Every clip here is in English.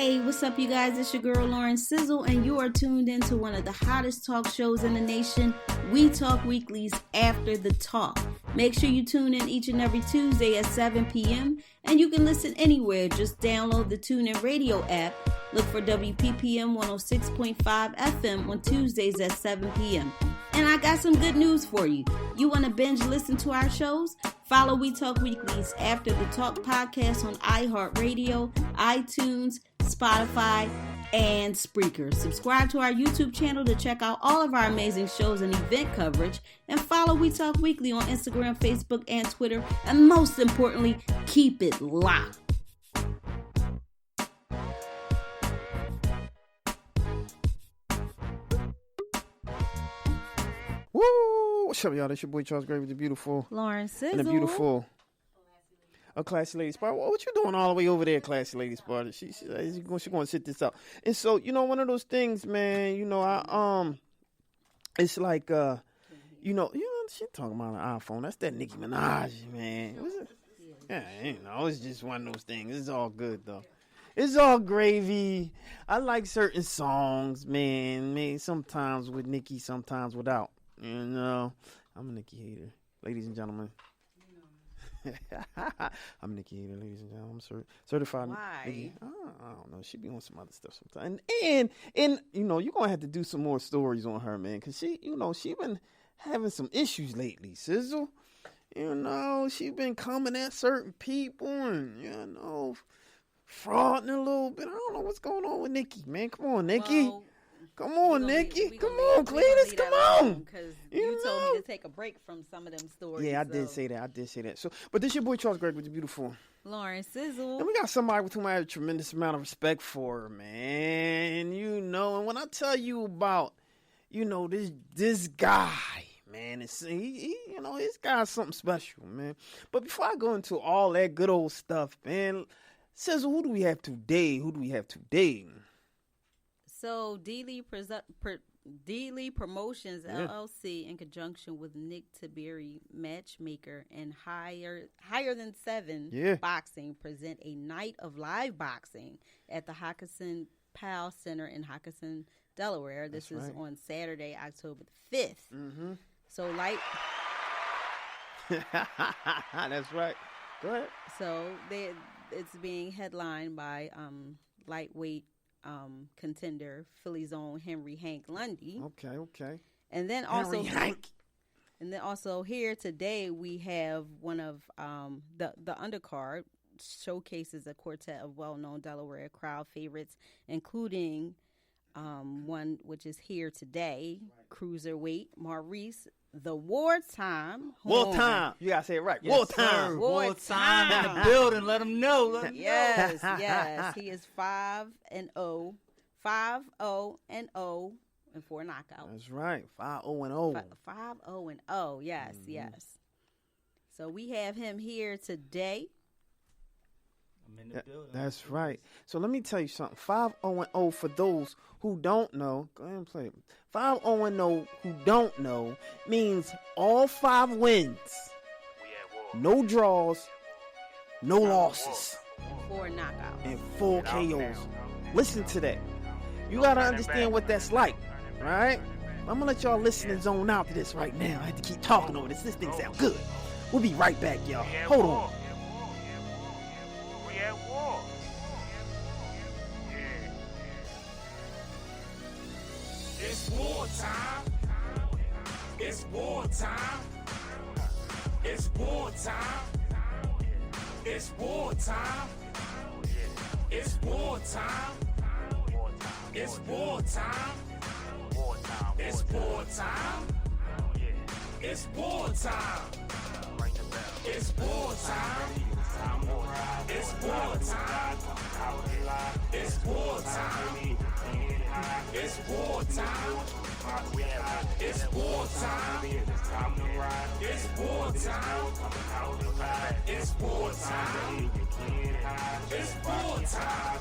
Hey, what's up, you guys? It's your girl, Lauren Sizzle, and you are tuned in to one of the hottest talk shows in the nation, We Talk Weekly's After the Talk. Make sure you tune in each and every Tuesday at 7 p.m., and you can listen anywhere. Just download the TuneIn Radio app. Look for WPPM 106.5 FM on Tuesdays at 7 p.m. And I got some good news for you. You want to binge listen to our shows? Follow We Talk Weekly's After the Talk podcast on iHeartRadio, iTunes, Spotify, and Spreaker. Subscribe to our YouTube channel to check out all of our amazing shows and event coverage. And follow We Talk Weekly on Instagram, Facebook, and Twitter. And most importantly, keep it locked. Woo! What's up, y'all? That's your boy Charles Gray with the beautiful Lauren Sizzle. And the beautiful Classy Lady Sparta. What you doing all the way over there, Classy Lady Sparta? She's going to sit this out. And so, one of those things, man, it's like, she talking about an iPhone. That's that Nicki Minaj, man. What's it? Yeah, it's just one of those things. It's all good, though. It's all gravy. I like certain songs, man. Sometimes with Nicki, sometimes without. I'm a Nicki hater, ladies and gentlemen. I'm a Nicki hater, ladies and gentlemen. I'm certified. Why? Nicki. I don't know. She be on some other stuff sometimes. And you're gonna have to do some more stories on her, man, because she been having some issues lately, Sizzle. She been coming at certain people and frauding a little bit. I don't know what's going on with Nicki, man. Come on, Nicki. Well, come on, Nicki. Come on, Cletus. Come on. Because you told me to take a break from some of them stories. Yeah, I did say that. So, but this your boy Charles Gregg with the beautiful Lauren Sizzle. And we got somebody with whom I have a tremendous amount of respect for, man. And when I tell you about, this guy, man, he's got something special, man. But before I go into all that good old stuff, man, Sizzle, who do we have today? So, Dee Lee Promotions LLC, in conjunction with Nick Tiberi, matchmaker, and Higher Than 7 Boxing, present a night of live boxing at the Hockenson Powell Center in Hockenson, Delaware. This is on Saturday, October the 5th. Mm-hmm. So, That's right. Go ahead. So, it's being headlined by lightweight contender Philly's own Henry Hank Lundy. Okay. And then also here today we have one of the undercard showcases a quartet of well-known Delaware crowd favorites, including one which is here today, Cruiserweight Maurice, the wartime. Wartime. You gotta say it right. Yes, wartime. Wartime in the building. Let them know. Yes. He is 5-0, 5-0 and 0 and 4 knockouts. That's right. 5-0. 5-0. Yes. So we have him here today. I'm in the building. That's right. So let me tell you something. 5-0 for those who don't know. Go ahead and play it. 5-0 who don't know means all 5 wins, no draws, no losses, 4 knockouts, and 4 KOs. Listen to that. You gotta understand what that's like, right? I'm gonna let y'all listen and zone out to this right now. I have to keep talking over this. This thing sounds good. We'll be right back, y'all. Hold on. It's wartime. It's wartime. It's wartime. It's wartime. It's wartime. It's wartime. It's wartime. It's wartime. It's wartime. It's wartime. It's wartime. It's wartime. It's wartime. It's wartime. It's wartime. It's wartime.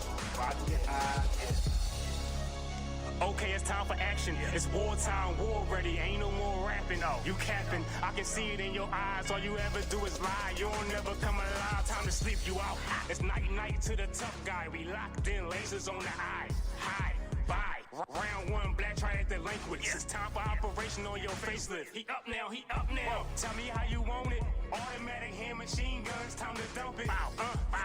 Okay, it's time for action. It's wartime, war ready. Ain't no more rapping. You capping, I can see it in your eyes. All you ever do is lie. You don't never come alive. Time to sleep you out. It's night to the tough guy. We locked in, lasers on the eye. High, bye. Round one, black triad delinquent. It's time for operation on your facelift. He up now. Tell me how you want it. Automatic hand machine guns, time to dump it.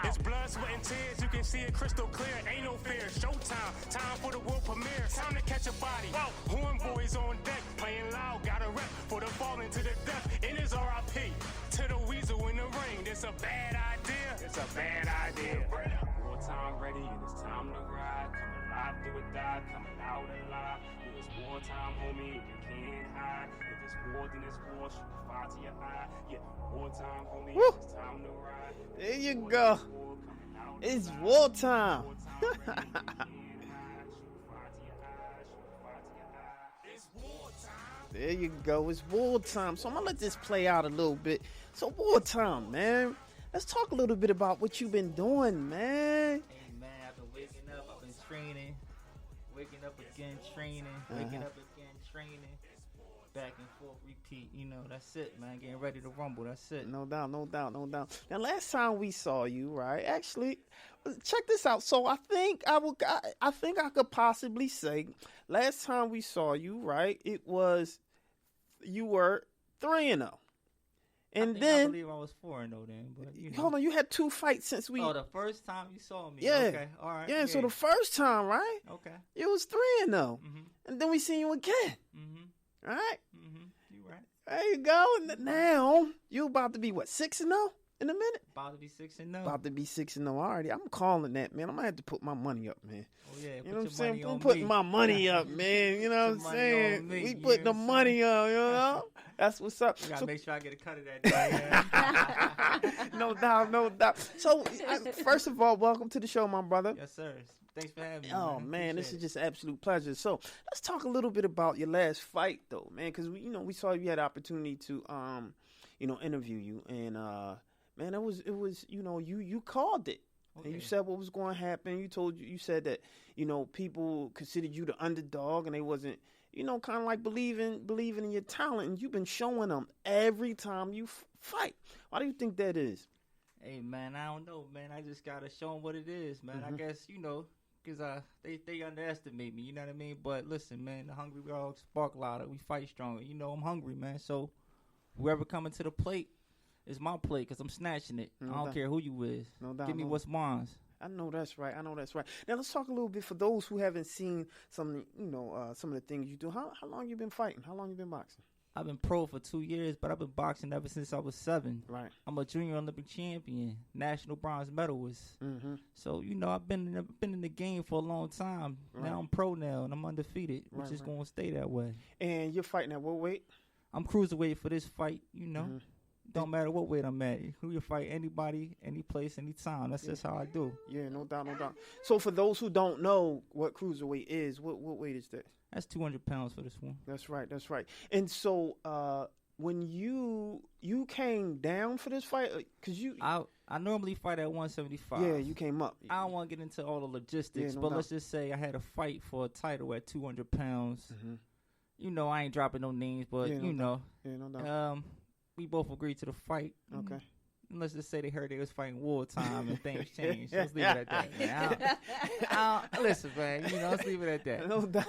It's blood, sweat, and tears. You can see it crystal clear. Ain't no fear. Showtime. Time for the world premiere. Time to catch a body. Horne boys on deck, playing loud. Got a rep for the falling to the death. In his RIP to the weasel in the ring. It's a bad idea. Wartime ready and it's time to ride. Coming alive, do or die. Coming out alive. It's wartime, homie. You can't hide. If it's war, then it's war. Shoot fire to your eye. Yeah, wartime, homie. Woo. It's time to ride. There you go. It's wartime. There you go. It's wartime. So I'm going to let this play out a little bit. So wartime, man. Let's talk a little bit about what you've been doing, man. Hey, man, I've been waking up. I've been training. Waking up again, training. Waking up again, training. Back and forth, repeat. You know, that's it, man. Getting ready to rumble. That's it. No doubt. Now, last time we saw you, right? Actually, check this out. So I think I could possibly say, last time we saw you, right? You were 3-0, and I believe I was 4-0 then. But you know. Hold on, you had 2 fights since we. Oh, the first time you saw me. Yeah. Okay. All right. Yeah. So the first time, right? Okay. It was 3-0, and then we seen you again. Right? You right. There you go. And now you about to be what, 6-0 in a minute? About to be 6-0. About to be 6-0 already. I'm calling that, man. I'm gonna have to put my money up, man. Oh yeah. You know what I'm saying? I'm putting my money up, man. You know what I'm saying? We putting the money up, you know? That's what's up. I gotta make sure I get a cut of that day. No doubt. So, first of all, welcome to the show, my brother. Yes, sir. Thanks for having me. Oh man, this is just an absolute pleasure. So let's talk a little bit about your last fight, though, man, because we saw you had the opportunity to interview you, and man, it was you called it. Okay. And you said what was going to happen. You said that people considered you the underdog, and they wasn't kind of like believing in your talent, and you've been showing them every time you fight. Why do you think that is? Hey man, I don't know, man. I just gotta show them what it is, man. I guess because they underestimate me, you know what I mean? But listen, man, the hungry dogs bark louder. We fight stronger. I'm hungry, man. So whoever coming to the plate is my plate because I'm snatching it. I don't care who you is. No doubt. Give me what's mine. I know that's right. Now let's talk a little bit for those who haven't seen some of the things you do. How long you been fighting? How long you been boxing? I've been pro for 2 years, but I've been boxing ever since I was 7. Right. I'm a junior Olympic champion, national bronze medalist. So I've been in the game for a long time. Right. Now I'm pro now, and I'm undefeated, which is going to stay that way. And you're fighting at what weight? I'm cruiserweight for this fight. Don't matter what weight I'm at. Who you fight, anybody, any place, any time. That's just how I do. Yeah, no doubt. So for those who don't know what cruiserweight is, what weight is that? That's 200 pounds for this one. That's right. And so when you came down for this fight, because I normally fight at 175. Yeah, you came up. I don't want to get into all the logistics, but let's just say I had a fight for a title at 200 pounds. I ain't dropping no names, but no doubt. We both agreed to the fight. Okay. And let's just say they heard they was fighting wartime and things changed. Let's leave it at that, man. Listen, man, let's leave it at that. No doubt.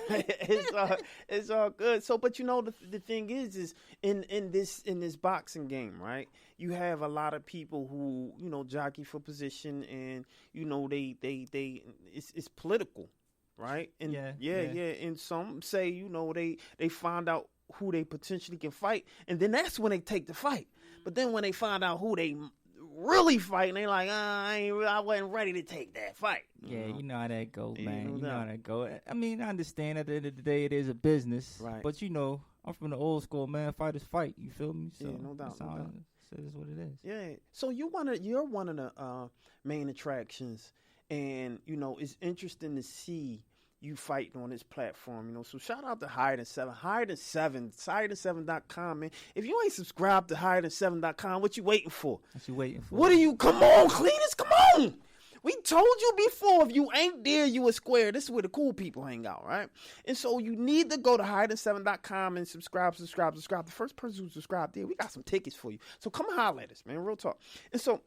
It's all good. So, but the thing is in this boxing game, right? You have a lot of people who, jockey for position, and it's political, right? And yeah. And some say, they find out who they potentially can fight, and then that's when they take the fight. But then when they find out who they really fight, they like, I wasn't ready to take that fight. Yeah, you know how that goes, man. You know how that goes. I mean, I understand at the end of the day it is a business, right? But I'm from the old school, man. Fighters fight. You feel me? So yeah, no doubt. It is what it is. Yeah. So you're one of the main attractions, and it's interesting to see you fighting on this platform, so shout out to Higher Than 7, higherthan7.com, man. If you ain't subscribed to higherthan7.com, what you waiting for? What you waiting for? Come on, Cletus, come on. We told you before, if you ain't there, you a square. This is where the cool people hang out, right? And so you need to go to higher7.com and subscribe. The first person who subscribed there, we got some tickets for you. So come holler at us, man. Real talk. And so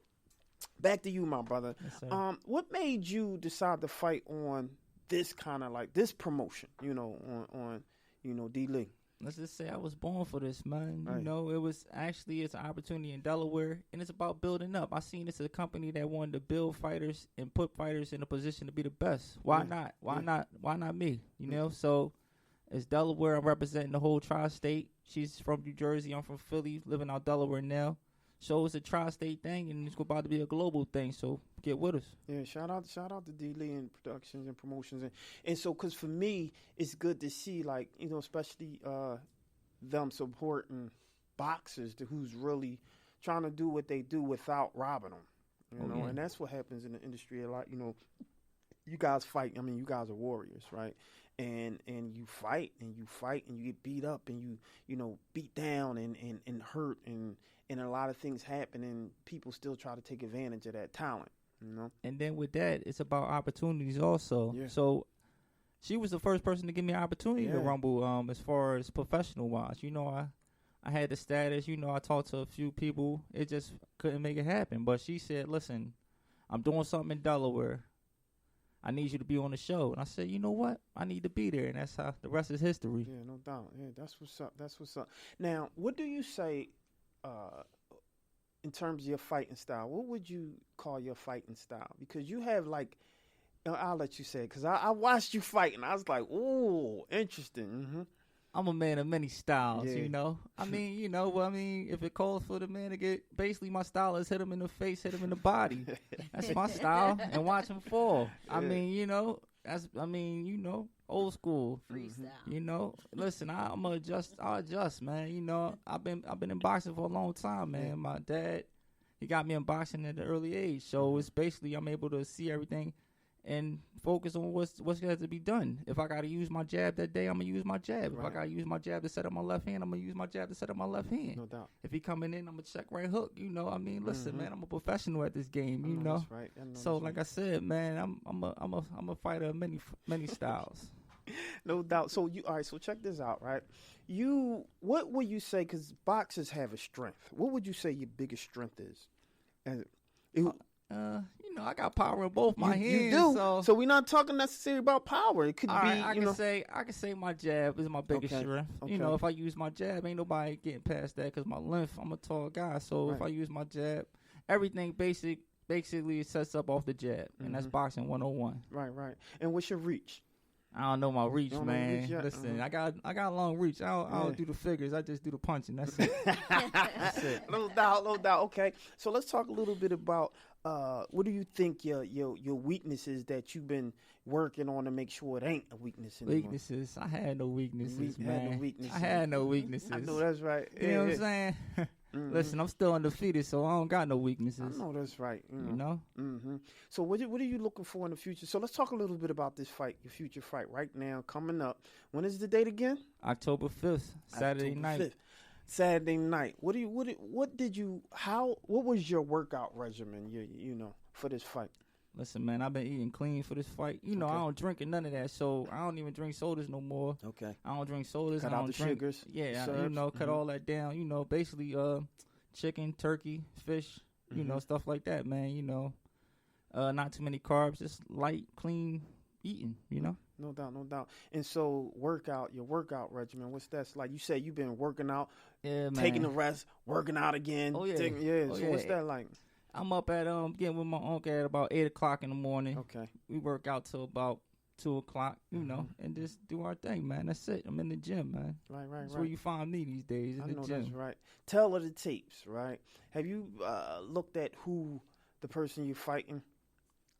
back to you, my brother. Yes, what made you decide to fight on this kind of like this promotion, on Dee Lee? Let's just say I was born for this, man. Right. You know, it's an opportunity in Delaware, and it's about building up. I seen this as a company that wanted to build fighters and put fighters in a position to be the best. Why not? Why not me? You know, so it's Delaware. I'm representing the whole tri-state. She's from New Jersey. I'm from Philly, living out Delaware now. So it's a tri-state thing, and it's about to be a global thing. So get with us. Yeah, shout out to Dee Lee and productions and promotions, and so because for me, it's good to see especially them supporting boxers who's really trying to do what they do without robbing them. And that's what happens in the industry a lot. You guys fight. I mean, you guys are warriors, right? And you fight and you get beat up and you beat down and hurt and a lot of things happen and people still try to take advantage of that talent, And then with that, it's about opportunities also. Yeah. So she was the first person to give me an opportunity to rumble as far as professional wise. I had the status, I talked to a few people. It just couldn't make it happen. But she said, listen, I'm doing something in Delaware. I need you to be on the show. And I said, you know what? I need to be there. And that's how the rest is history. Yeah, no doubt. Yeah, that's what's up. Now, what do you say in terms of your fighting style? What would you call your fighting style? Because you have I'll let you say it because I watched you fight and I was like, ooh, interesting. Mm-hmm. I'm a man of many styles, Yeah. I mean, if it calls for the man to get, basically my style is hit him in the face, hit him in the body. That's my style, and watch him fall. Yeah. I mean, old school. Freestyle. Listen, I'll adjust, man. I've been in boxing for a long time, man. Yeah. My dad, he got me in boxing at an early age, so it's basically I'm able to see everything and focus on what's got to be done. If I got to use my jab that day, I'm going to use my jab. Right. If I got to use my jab to set up my left hand, I'm going to use my jab to set up my left hand. No doubt. If he coming in, I'm going to check right hook. Listen, man, I'm a professional at this game, I know that's right. So like I said, man, I'm a fighter of many styles. No doubt. So so check this out, right? What would you say, because boxers have a strength, what would you say your biggest strength is? I got power in both my hands. You do. So we're not talking necessarily about power. It could be. I can say my jab is my biggest strength. Okay. If I use my jab, ain't nobody getting past that because my length. I'm a tall guy, so if I use my jab, everything basically sets up off the jab, and that's boxing 101. Right. And what's your reach? I don't know my reach, man. Reach yet? Listen, I got long reach. I don't do the figures. I just do the punching. That's it. That's it. No doubt. Okay. So let's talk a little bit about what do you think your weaknesses that you've been working on to make sure it ain't a weakness anymore? Weaknesses. I had no weaknesses, man. I had no weaknesses. I know that's right. You know what I'm saying? Mm-hmm. Listen, I'm still undefeated, so I don't got no weaknesses. I know that's right. You know? Mm-hmm. So what are you looking for in the future? So let's talk a little bit about this fight, your future fight right now, coming up. When is the date again? October 5th, Saturday night. 5th. Saturday night. What was your workout regimen, for this fight? Listen, man, I've been eating clean for this fight. I don't drink none of that, so I don't even drink sodas no more. Okay. I don't drink sodas. Cut I out don't the drink sugars. Yeah, syrups. cut all that down. Basically, chicken, turkey, fish, stuff like that, man. Not too many carbs, just light, clean eating. No doubt. And so your workout regimen, what's that like? You say you've been working out, taking a rest, working out again. Oh, yeah. What's that like? I'm up at getting with my uncle at about 8 o'clock in the morning. Okay. We work out till about 2 o'clock, and just do our thing, man. That's it. I'm in the gym, man. Right. That's where you find me these days, in the gym. That's right. Tell her the tapes, right? Have you looked at who the person you're fighting?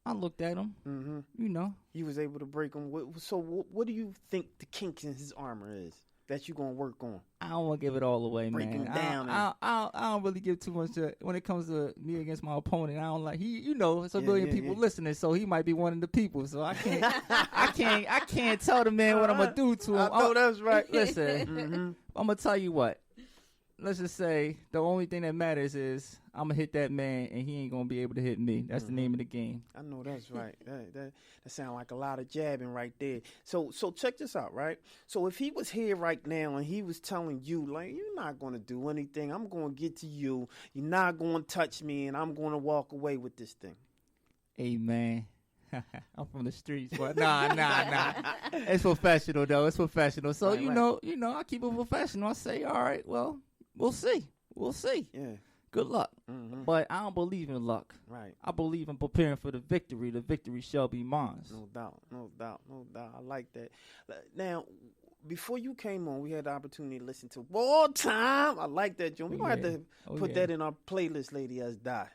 I looked at him. Mm-hmm. You was able to break him. So what do you think the kinks in his armor is that you're going to work on? I don't want to give it all away, break man. Him down. I don't really give too much to when it comes to me against my opponent. I don't like it's a million people listening, so he might be one of the people. So I can't I can't tell the man what I'm gonna do to him. I know that's right. Listen, I'm gonna tell you what. let's just say the only thing that matters is I'm gonna hit that man and he ain't gonna be able to hit me. That's the name of the game. I know that's right. That sounds like a lot of jabbing right there. So check this out, right? So if he was here right now and he was telling you, like, you're not gonna do anything, I'm gonna get to you, you're not gonna touch me, and I'm gonna walk away with this thing. Hey man. I'm from the streets, but nah. It's professional though. It's professional. So right, you know, I keep it professional. I say, all right, well, we'll see. Yeah. Good luck. But I don't believe in luck. Right. I believe in preparing for the victory. The victory shall be mine. No doubt. I like that. Now, before you came on, we had the opportunity to listen to Wartime. I like that, John. We're going to have to put that in our playlist, Lady Has Died.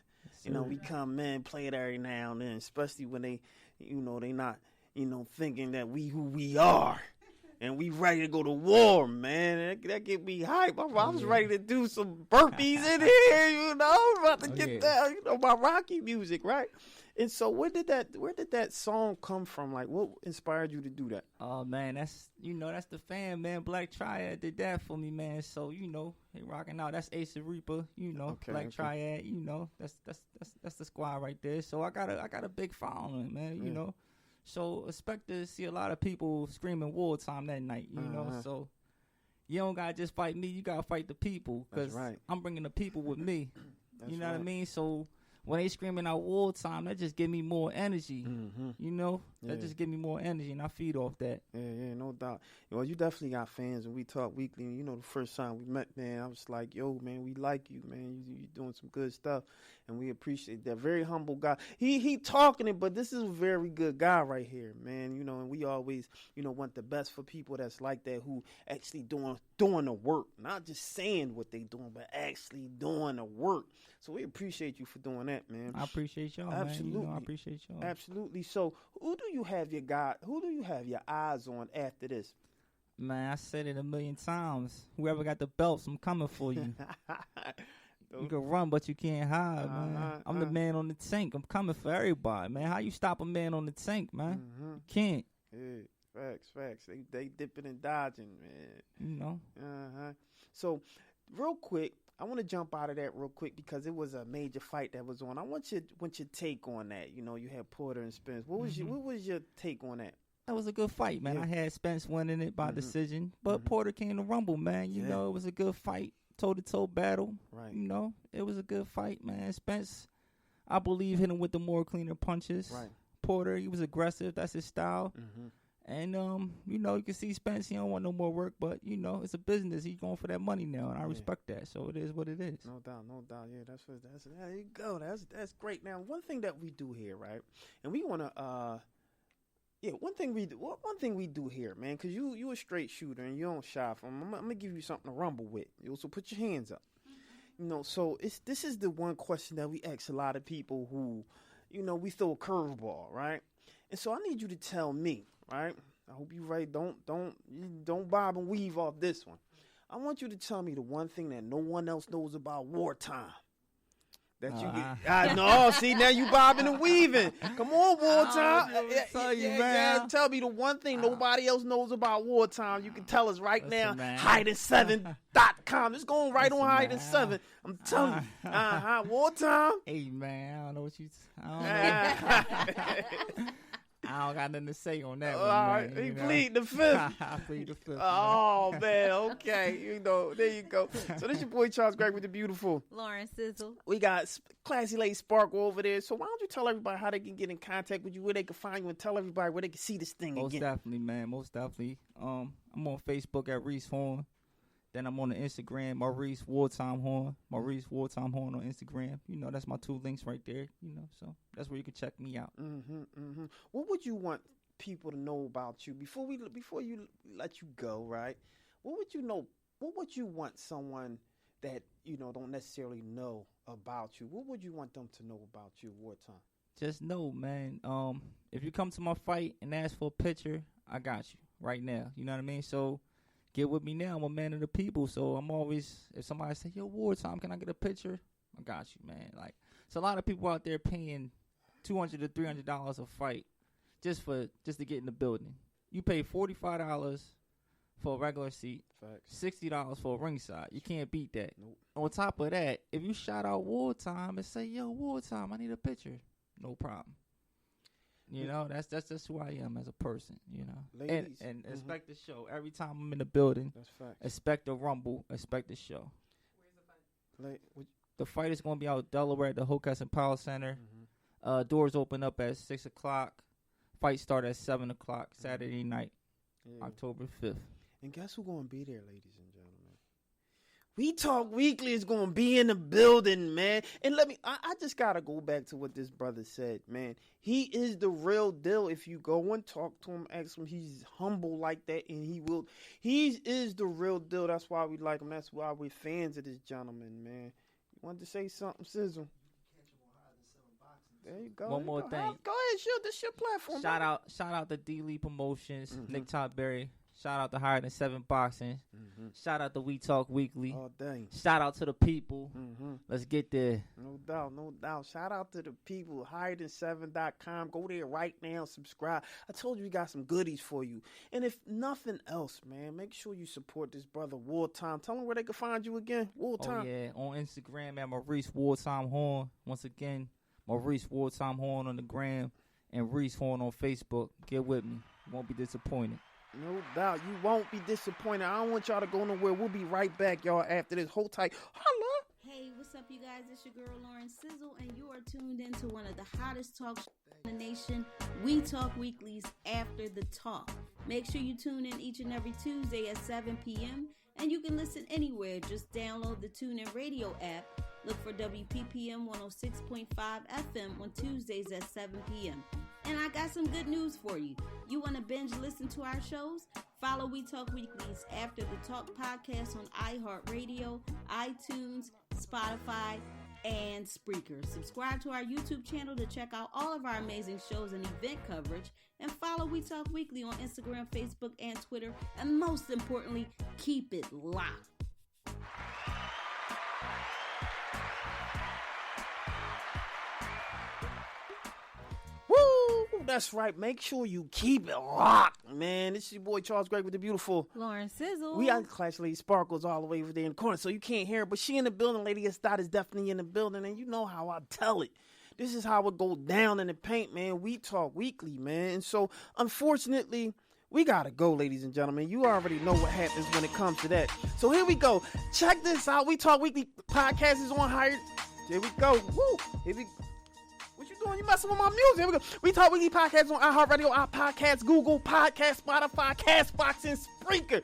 You know, we come in, play it every now and then, especially when they, they not, thinking that we who we are. And we ready to go to war, man. That get me hype. I was ready to do some burpees in here, about to get that, my Rocky music, right? And so where did that song come from? Like, what inspired you to do that? Oh man, that's the fan, man. Black Triad did that for me, man. So they rocking out. That's Ace of Reaper, Black Triad, that's the squad right there. So I got a big following, man. So expect to see a lot of people screaming wartime that night, So you don't gotta just fight me, you gotta fight the people, because I'm bringing the people with me. You know what I mean? So when they screaming out wartime, that just give me more energy. That just give me more energy, and I feed off that. Yeah, no doubt. Well, you definitely got fans, and we talk weekly. And, the first time we met, man, I was like, yo, man, we like you, man. You're doing some good stuff, and we appreciate that. Very humble guy. He talking it, but this is a very good guy right here, man. And we always, want the best for people that's like that, who actually doing the work, not just saying what they doing, but actually doing the work. So we appreciate you for doing that, man. I appreciate y'all, Absolutely. man. I appreciate y'all. Absolutely. So who do you have your eyes on after this? Man, I said it a million times. Whoever got the belts, I'm coming for you. You can run, but you can't hide, man. I'm the man on the tank. I'm coming for everybody, man. How you stop a man on the tank, man? You can't. Yeah, facts. They dipping and dodging, man. So, real quick, I want to jump out of that real quick because it was a major fight that was on. I want your take on that. You had Porter and Spence. What was your take on that? That was a good fight, man. I had Spence winning it by decision, but Porter came to rumble, man. You know, it was a good fight, toe-to-toe battle. Right. It was a good fight, man. Spence, I believe, hit him with the more cleaner punches. Right. Porter, he was aggressive. That's his style. And, you can see Spence, he don't want no more work, but, it's a business. He's going for that money now, and I respect that. So it is what it is. No doubt. Yeah, that's there you go. That's great. Now, one thing that we do here, right, and we want to, one thing we do here, man, because you a straight shooter and you don't shy from. I'm going to give you something to rumble with. So put your hands up. So this is the one question that we ask a lot of people who, we throw a curveball, right? And so I need you to tell me, right? I hope you're right. Don't bob and weave off this one. I want you to tell me the one thing that no one else knows about wartime. That you get. I know. See, now you bobbing and weaving. Come on, wartime. Tell me the one thing nobody else knows about wartime. You can tell us right now. Hiding7.com. It's going right on Hiding7. I'm telling you. Wartime. Hey, man. I don't know what you. I don't got nothing to say on that one. All right, he plead the fifth. I plead the fifth. Oh, man. Okay. There you go. So this your boy Charles Greg with the beautiful Lauren Sizzle. We got Classy Lady Sparkle over there. So why don't you tell everybody how they can get in contact with you, where they can find you, and tell everybody where they can see this thing Most again. Definitely, man. Most definitely. I'm on Facebook at Reese Horne. Then I'm on the Instagram, Maurice Wartime Horne. Maurice Wartime Horne on Instagram. That's my 2 links right there. So that's where you can check me out. What would you want people to know about you before you let you go? Right? What would you want someone that don't necessarily know about you? What would you want them to know about you, Wartime? Just know, man. If you come to my fight and ask for a picture, I got you right now. You know what I mean? So. Get with me now. I'm a man of the people, so I'm always, if somebody say, yo, Wartime, can I get a picture? I got you, man. Like, it's a lot of people out there paying $200 to $300 a fight just to get in the building. You pay $45 for a regular seat. Facts. $60 for a ringside. You can't beat that. Nope. On top of that, if you shout out Wartime and say, "Yo, Wartime, I need a picture," no problem. You know, that's just who I am as a person. You know, Ladies. and expect the show every time I'm in the building. That's facts. Expect the rumble. Expect the show. The fight is going to be out Delaware at the Hocus Power Center. Doors open up at 6 o'clock. Fight start at 7 o'clock Saturday night, October 5th. And guess who's going to be there, ladies and gentlemen? We Talk Weekly is going to be in the building, man. And I just got to go back to what this brother said, man. He is the real deal. If you go and talk to him, ask him, he's humble like that, and he is the real deal. That's why we like him. That's why we're fans of this gentleman, man. You wanted to say something, Sizzle? There you go. One more thing. Go ahead, shoot. This your platform. Shout out to Dee Lee Promotions, Nick Topberry. Shout out to Higher Than 7 Boxing. Shout out to We Talk Weekly. Oh, dang. Shout out to the people. Let's get there. No doubt. Shout out to the people. HigherThan7.com. Go there right now. Subscribe. I told you we got some goodies for you. And if nothing else, man, make sure you support this brother, Wartime. Tell them where they can find you again. Wartime. Oh, yeah. On Instagram at Maurice Wartime Horne. Once again, Maurice Wartime Horne on the gram and Reese Horne on Facebook. Get with me. You won't be disappointed. No doubt. You won't be disappointed. I don't want y'all to go nowhere. We'll be right back, y'all, after this. Hold tight. Holla. Hey, what's up, you guys? It's your girl, Lauren Sizzle, and you are tuned in to one of the hottest talk shows in the nation, We Talk Weekly's After the Talk. Make sure you tune in each and every Tuesday at 7 p.m., and you can listen anywhere. Just download the TuneIn Radio app. Look for WPPM 106.5 FM on Tuesdays at 7 p.m. And I got some good news for you. You want to binge listen to our shows? Follow We Talk Weekly's After the Talk podcast on iHeartRadio, iTunes, Spotify, and Spreaker. Subscribe to our YouTube channel to check out all of our amazing shows and event coverage. And follow We Talk Weekly on Instagram, Facebook, and Twitter. And most importantly, keep it locked. That's right. Make sure you keep it locked, man. This is your boy Charles Gregg with the beautiful Lauren Sizzle. We got Clash Lady Sparkles all the way over there in the corner, so you can't hear her, but she in the building. Lady Estat is definitely in the building, and you know how I tell it. This is how it go down in the paint, man. We Talk Weekly, man. And so, unfortunately, we got to go, ladies and gentlemen. You already know what happens when it comes to that. So here we go. Check this out. We Talk Weekly podcast is on Hired. Here we go. Woo. Here we go. What you doing? You messing with my music. Here we go. We Talk Weekly podcast on iHeartRadio, iPodcast, Google Podcast, Spotify, Castbox, and Spreaker.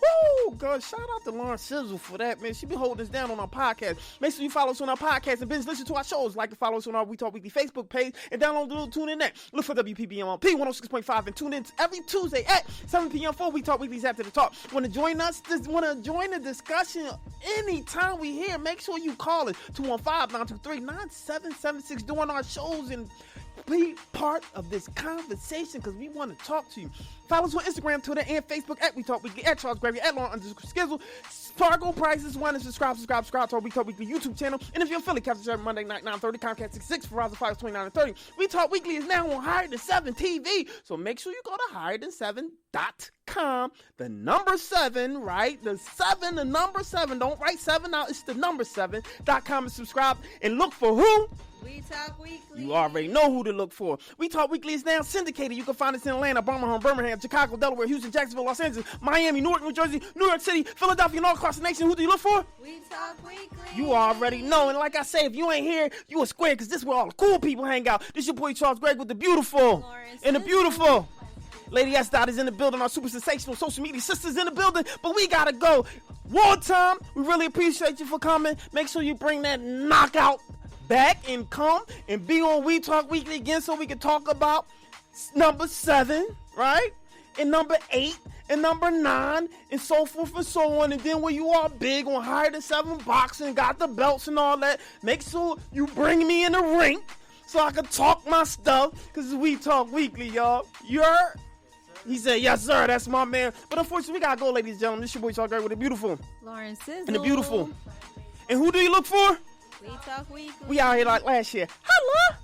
Woo! God, shout out to Lauren Sizzle for that, man. She been holding us down on our podcast. Make sure you follow us on our podcast and binge listen to our shows. Like and follow us on our We Talk Weekly Facebook page and download the little TuneIn app. Look for WPBM on P106.5 and tune in every Tuesday at 7 p.m. for We Talk Weekly's After the Talk. Want to join us? Want to join the discussion anytime we here? Make sure you call us 215-923-9776 during our shows and be part of this conversation because we want to talk to you. Follow us on Instagram, Twitter, and Facebook at We Talk Weekly, at Charles Gravy, at Lauren_Skizzle. Sparkle prices, one, and subscribe to our We Talk Weekly YouTube channel. And if you're in Philly, catch us every Monday night, 9:30, Comcast 66, Verizon 5, 29 and 30. We Talk Weekly is now on Higher Than 7 TV. So make sure you go to HigherThan7.com. The number 7, right? The 7, the number 7. Don't write 7 out. It's the number 7.com and subscribe and look for who? We Talk Weekly. You already know who to look for. We Talk Weekly is now syndicated. You can find us in Atlanta, Birmingham, Chicago, Delaware, Houston, Jacksonville, Los Angeles, Miami, Newark, New Jersey, New York City, Philadelphia, and all across the nation. Who do you look for? We Talk Weekly. You already know. And like I say, if you ain't here, you a square because this is where all the cool people hang out. This your boy Charles Gregg with the beautiful. And the beautiful. Lady S. Dot is in the building. Our super sensational social media sisters in the building. But we got to go. Wartime, we really appreciate you for coming. Make sure you bring that knockout back and come and be on We Talk Weekly again so we can talk about number 7, right? And number 8 and number 9 and so forth and so on. And then when you are big on Higher Than 7 Boxing, got the belts and all that, make sure you bring me in the ring so I can talk my stuff because We Talk Weekly, y'all. He said, yes, sir, that's my man. But unfortunately, we got to go, ladies and gentlemen. This your boy Charles Gregg with the beautiful. Lauren Sizzle. And the beautiful. And who do you look for? We Talk Weekly. We out here like last year. Hello.